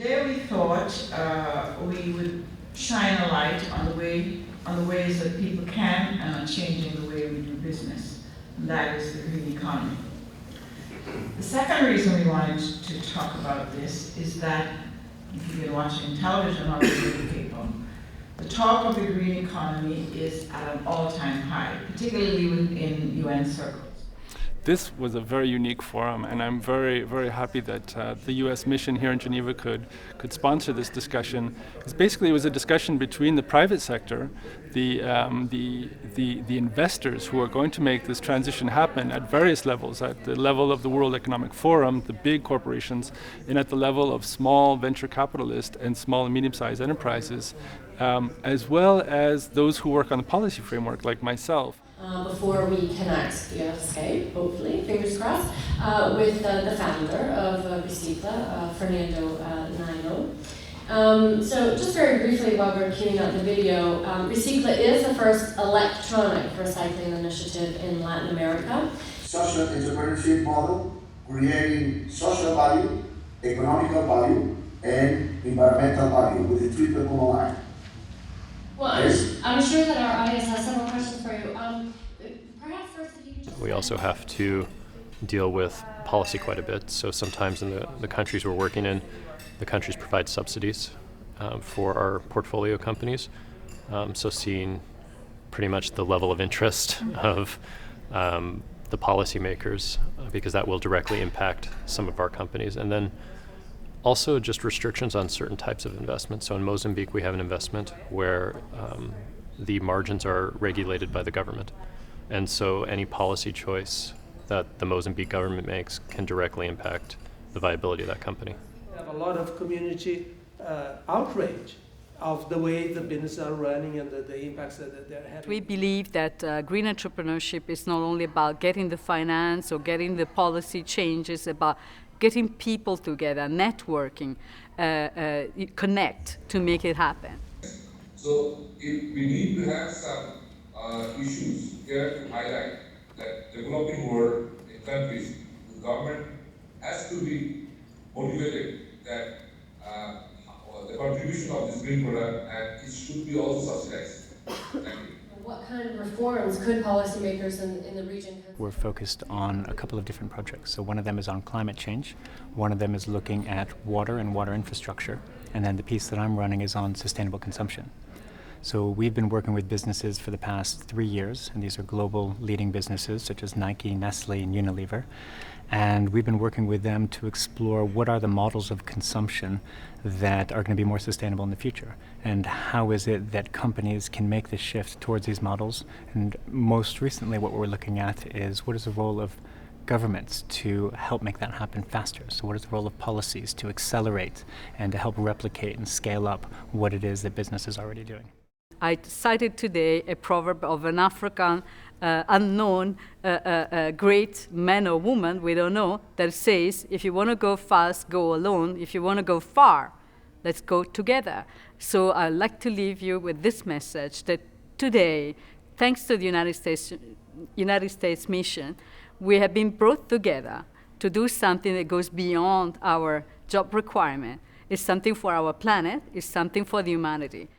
Today we thought we would shine a light on the ways that people can and are changing the way we do business, and that is the green economy. The second reason we wanted to talk about this is that, if you've been watching television or reading people, the talk of the green economy is at an all-time high, particularly within UN circles. This was a very unique forum, and I'm very, very happy that the U.S. mission here in Geneva could sponsor this discussion. Because basically, it was a discussion between the private sector, the investors who are going to make this transition happen at various levels, at the level of the World Economic Forum, the big corporations, and at the level of small venture capitalists and small and medium-sized enterprises, as well as those who work on the policy framework, like myself. Before we connect via Skype, hopefully, fingers crossed, with the founder of Recycla, Fernando, Nilo. So just very briefly while we're queuing up the video, Recycla is the first electronic recycling initiative in Latin America. Social entrepreneurship model, creating social value, economical value, and environmental value with the triple bottom line. Well, I'm sure that our audience has several questions for you. Perhaps first if you could just... We also have to deal with policy quite a bit. So sometimes in the countries we're working in, the countries provide subsidies for our portfolio companies. So seeing pretty much the level of interest of the policymakers, because that will directly impact some of our companies. And then also just restrictions on certain types of investments. So in Mozambique, we have an investment where the margins are regulated by the government. And so any policy choice that the Mozambique government makes can directly impact the viability of that company. We have a lot of community outrage of the way the businesses are running and the impacts that they're having. We believe that green entrepreneurship is not only about getting the finance or getting the policy changes, about getting people together, networking, connect to make it happen. So we need to have some issues here to highlight that developing world in countries, the government has to be motivated that the contribution of this green product, and it should be also subsidized. Thank you. What kind of reforms could policymakers in the region consider? We're focused on a couple of different projects. So one of them is on climate change, one of them is looking at water and water infrastructure, and then the piece that I'm running is on sustainable consumption. So we've been working with businesses for the past 3 years, and these are global leading businesses such as Nike, Nestle, and Unilever. And we've been working with them to explore what are the models of consumption that are going to be more sustainable in the future, and how is it that companies can make the shift towards these models. And most recently what we're looking at is what is the role of governments to help make that happen faster. So what is the role of policies to accelerate and to help replicate and scale up what it is that business is already doing. I cited today a proverb of an African unknown great man or woman, we don't know, that says, if you want to go fast, go alone. If you want to go far, let's go together. So I'd like to leave you with this message that today, thanks to the United States mission, we have been brought together to do something that goes beyond our job requirement. It's something for our planet, it's something for the humanity.